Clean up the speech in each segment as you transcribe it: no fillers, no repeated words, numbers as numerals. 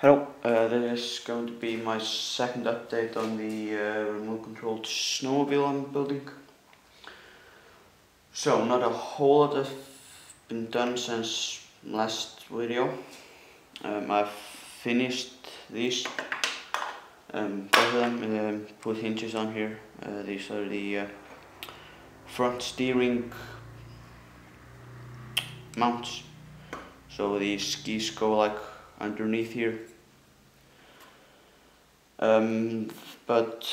Hello, this is going to be my second update on the remote controlled snowmobile I'm building. So not a whole lot has been done since last video. I've finished these, both of them, put hinges on here. These are the front steering mounts, so the skis go like underneath here. But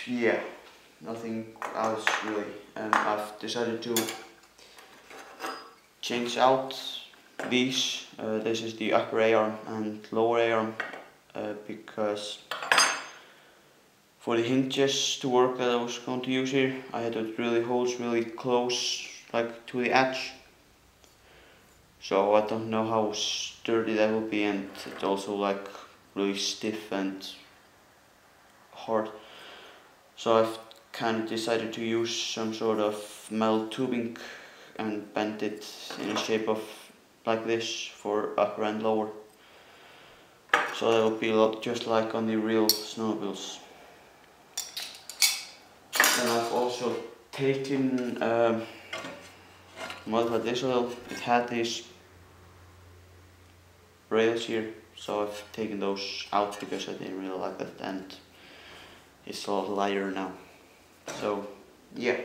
yeah, nothing else really. I've decided to change out these. This is the upper A-arm and lower A-arm because for the hinges to work that I was going to use here, I had to drill the holes really close, like to the edge. So I don't know how sturdy that will be, and it's also like really stiff and hard. So I've kind of decided to use some sort of metal tubing and bend it in a shape of like this for upper and lower. So that will be a lot just like on the real snowmobiles. Then I've also taken modified this a little. It had these rails here, so I've taken those out because I didn't really like that, and it's a lot lighter now. So yeah,